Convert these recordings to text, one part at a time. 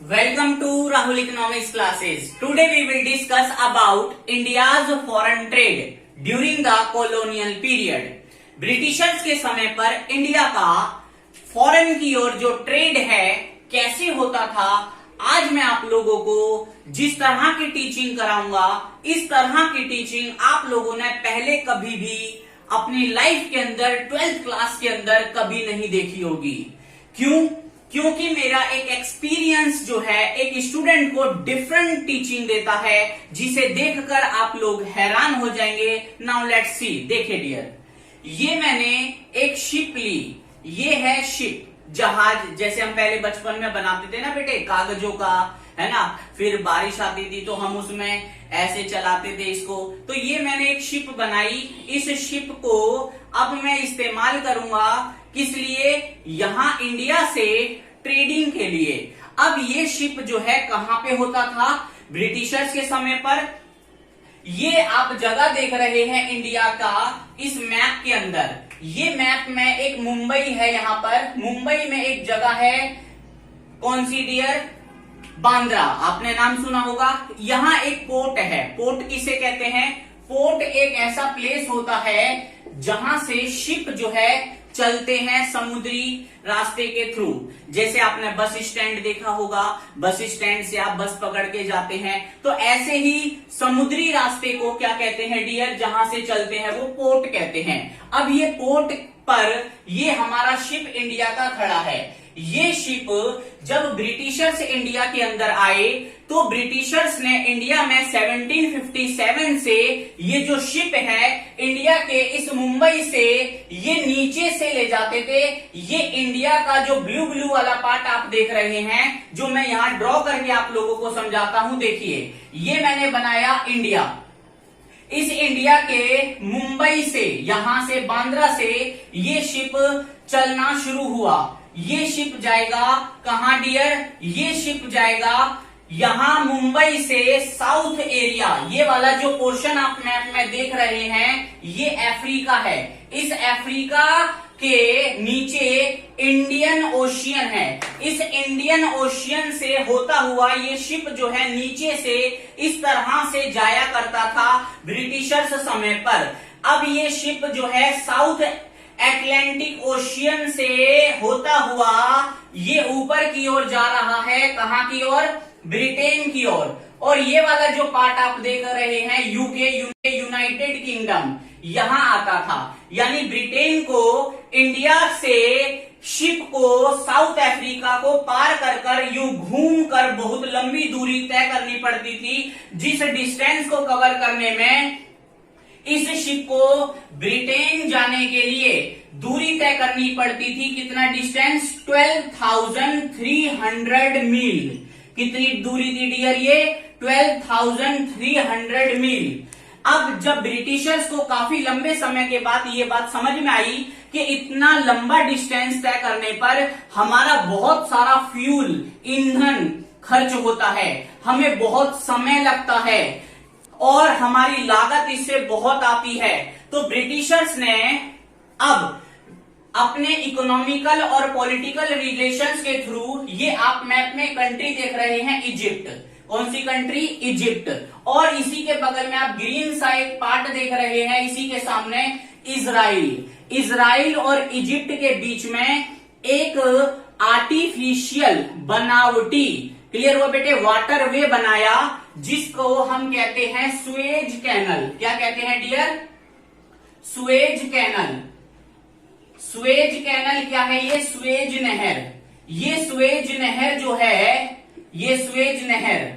Welcome to Rahul Economics classes. Today we will discuss about India's foreign trade during the colonial period. Britishers के समय पर India का foreign की ओर जो trade है कैसे होता था, आज मैं आप लोगों को जिस तरह की टीचिंग कराऊंगा, इस तरह की टीचिंग आप लोगों ने पहले कभी भी अपनी लाइफ के अंदर 12th क्लास के अंदर कभी नहीं देखी होगी। क्यों? क्योंकि मेरा एक एक्सपीरियंस जो है एक स्टूडेंट को डिफरेंट टीचिंग देता है, जिसे देखकर आप लोग हैरान हो जाएंगे। Now let's see. देखिए डियर, ये मैंने एक शिप ली। ये है शिप, जहाज, जैसे हम पहले बचपन में बनाते थे ना बेटे, कागजों का, है ना। फिर बारिश आती थी तो हम उसमें ऐसे चलाते थे इसको। तो ये मैंने एक शिप बनाई। इस शिप को अब मैं इस्तेमाल करूंगा किस लिए? यहां इंडिया से ट्रेडिंग के लिए। अब ये शिप जो है कहां पे होता था ब्रिटिशर्स के समय पर? ये आप जगह देख रहे हैं इंडिया का इस मैप के अंदर। ये मैप में एक मुंबई है। यहां पर मुंबई में एक जगह है, कौन सी डियर? बांद्रा। आपने नाम सुना होगा। यहां एक पोर्ट है। पोर्ट किसे कहते हैं? पोर्ट एक ऐसा प्लेस होता है जहां से शिप जो है चलते हैं समुद्री रास्ते के थ्रू। जैसे आपने बस स्टैंड देखा होगा, बस स्टैंड से आप बस पकड़ के जाते हैं, तो ऐसे ही समुद्री रास्ते को क्या कहते हैं डियर? जहां से चलते हैं वो पोर्ट कहते हैं। अब ये पोर्ट पर ये हमारा शिप इंडिया का खड़ा है। ये शिप जब ब्रिटिशर्स इंडिया के अंदर आए तो ब्रिटिशर्स ने इंडिया में 1757 से ये जो शिप है इंडिया के इस मुंबई से ये नीचे से ले जाते थे। ये इंडिया का जो ब्लू ब्लू वाला पार्ट आप देख रहे हैं, जो मैं यहां ड्रॉ करके आप लोगों को समझाता हूं। देखिए, ये मैंने बनाया इंडिया। इस इंडिया के मुंबई से, यहां से बांद्रा से ये शिप चलना शुरू हुआ। ये शिप जाएगा कहां डियर? ये शिप जाएगा यहां मुंबई से साउथ एरिया। ये वाला जो पोर्शन आप मैप में देख रहे हैं ये अफ्रीका है। इस अफ्रीका के नीचे इंडियन ओशियन है। इस इंडियन ओशियन से होता हुआ ये शिप जो है नीचे से इस तरह से जाया करता था ब्रिटिशर्स समय पर। अब ये शिप जो है साउथ अटलांटिक ओशियन से होता हुआ ये ऊपर की ओर जा रहा है। कहां की ओर? ब्रिटेन की ओर। और ये वाला जो पार्ट आप देख रहे हैं यूके, यूनाइटेड किंगडम, यहां आता था। यानी ब्रिटेन को इंडिया से शिप को साउथ अफ्रीका को पार कर कर यूं घूम कर बहुत लंबी दूरी तय करनी पड़ती थी, जिस डिस्टेंस को कवर करने में इस शिप को ब्रिटेन जाने के लिए दूरी तय करनी पड़ती थी। कितना डिस्टेंस? 12,300 मील। कितनी दूरी थी डियर? ये 12,300 मील। अब जब ब्रिटिशर्स को काफी लंबे समय के बाद ये बात समझ में आई कि इतना लंबा डिस्टेंस तय करने पर हमारा बहुत सारा फ्यूल, ईंधन खर्च होता है, हमें बहुत समय लगता है और हमारी लागत इससे बहुत आती है, तो ब्रिटिशर्स ने अब अपने इकोनॉमिकल और पॉलिटिकल रिलेशंस के थ्रू, ये आप मैप में कंट्री देख रहे हैं इजिप्ट। कौन सी कंट्री? इजिप्ट। और इसी के बगल में आप ग्रीन सा एक पार्ट देख रहे हैं, इसी के सामने इजराइल। इजराइल और इजिप्ट के बीच में एक आर्टिफिशियल बनावटी, क्लियर हुआ बेटे, वाटर वे बनाया, जिसको हम कहते हैं सुएज कैनल। क्या कहते हैं dear? Suez canal. Suez canal क्या है? ये सुएज नहर। ये सुएज नहर जो है, ये सुएज नहर,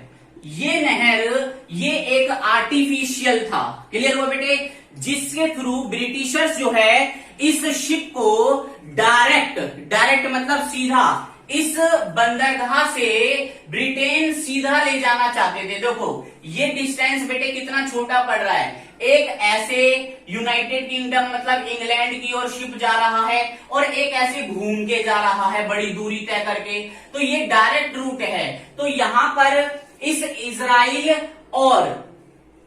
ये नहर, ये एक आर्टिफिशियल था। क्लियर हुआ बेटे? जिसके थ्रू ब्रिटिशर्स जो है इस शिप को डायरेक्ट मतलब सीधा इस बंदरगाह से ब्रिटेन सीधा ले जाना चाहते थे। देखो ये डिस्टेंस बेटे कितना छोटा पड़ रहा है। एक ऐसे यूनाइटेड किंगडम मतलब इंग्लैंड की ओर शिप जा रहा है और एक ऐसे घूम के जा रहा है बड़ी दूरी तय करके, तो ये डायरेक्ट रूट है। तो यहां पर इस इजराइल और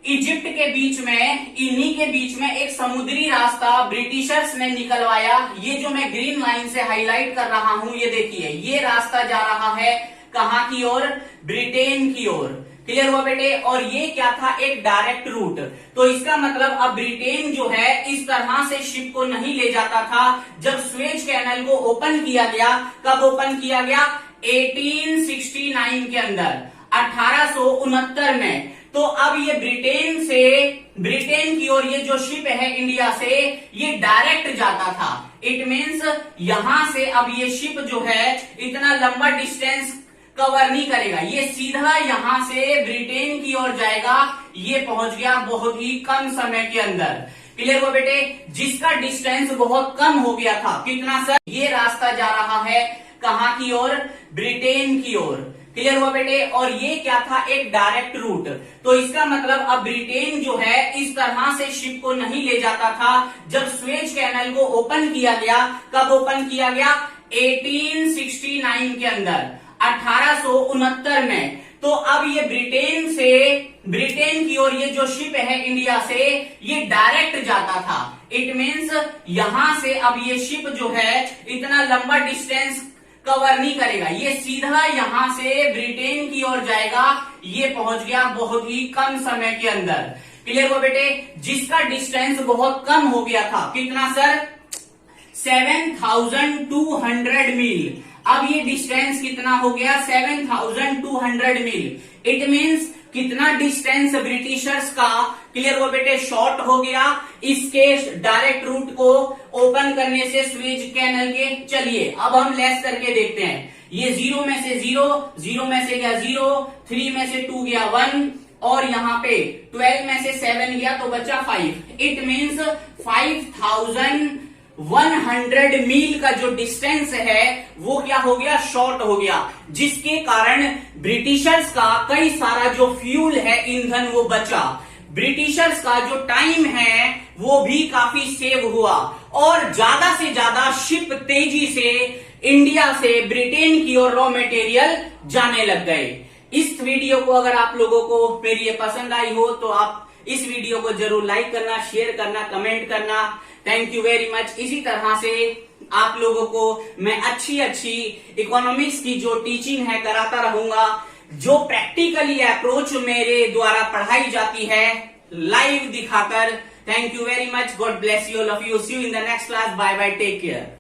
इजिप्ट के बीच में, इन्हीं के बीच में एक समुद्री रास्ता ब्रिटिशर्स ने निकलवाया। ये जो मैं ग्रीन लाइन से हाईलाइट कर रहा हूं, ये देखिए, ये रास्ता जा रहा है कहां की ओर? ब्रिटेन की ओर। क्लियर हुआ बेटे? और ये क्या था? एक डायरेक्ट रूट। तो इसका मतलब अब ब्रिटेन जो है इस तरह से शिप को नहीं ले जाता था। जब स्वेज कैनल को ओपन किया गया, कब ओपन किया गया? 1869 के अंदर, 1869 में। तो अब ये ब्रिटेन की ओर ये जो शिप है इंडिया से, ये डायरेक्ट जाता था। इट मीन्स यहां से अब ये शिप जो है इतना लंबा डिस्टेंस कवर नहीं करेगा, ये सीधा यहां से ब्रिटेन की ओर जाएगा। ये पहुंच गया बहुत ही कम समय के अंदर। क्लियर हुआ बेटे? जिसका डिस्टेंस बहुत कम हो गया था। कितना सर? ये रास्ता जा रहा है कहां की ओर? ब्रिटेन की ओर। क्लियर हुआ बेटे? और ये क्या था? एक डायरेक्ट रूट। तो इसका मतलब अब ब्रिटेन जो है इस तरह से शिप को नहीं ले जाता था। जब स्वेज कैनल को ओपन किया गया, कब ओपन किया गया? 1869 के अंदर, 1869 में। तो अब ये ब्रिटेन की ओर ये जो शिप है इंडिया से, ये डायरेक्ट जाता था। इट मीन्स यहां से अब ये शिप जो है इतना लंबा डिस्टेंस कवर नहीं करेगा, ये सीधा यहां से ब्रिटेन की ओर जाएगा। ये पहुंच गया बहुत ही कम समय के अंदर। क्लियर हुआ बेटे? जिसका डिस्टेंस बहुत कम हो गया था। कितना सर? 7200 मील। अब ये डिस्टेंस कितना हो गया? 7200 मील। इट मीन्स कितना डिस्टेंस ब्रिटिशर्स का, क्लियर हुआ बेटे, शॉर्ट हो गया इसके डायरेक्ट रूट को ओपन करने से स्वेज कैनल के। चलिए अब हम लेस करके देखते हैं। ये 0 में से 0, 0 में से गया 0, 3 में से 2 गया 1, और यहाँ पे 12 में से 7 गया तो बचा 5। इट मीन्स 5100 मील का जो डिस्टेंस है वो क्या हो गया? शॉर्ट हो गया, जिसके कारण ब्रिटिशर्स का कई सारा जो फ्यूल है, ईंधन, वो बचा। ब्रिटिशर्स का जो टाइम है वो भी काफी सेव हुआ, और ज्यादा से ज्यादा शिप तेजी से इंडिया से ब्रिटेन की ओर रॉ मटेरियल जाने लग गए। इस वीडियो को अगर आप लोगों को मेरी ये पसंद आई हो तो आप इस वीडियो को जरूर लाइक करना, शेयर करना, कमेंट करना। Thank you very much. इसी तरह से आप लोगों को मैं अच्छी इकोनॉमिक्स की जो टीचिंग है कराता रहूंगा। जो प्रैक्टिकली अप्रोच मेरे द्वारा पढ़ाई जाती है लाइव दिखाकर। Thank you very much. God bless you all of you. See you in the next class. Bye bye, take care.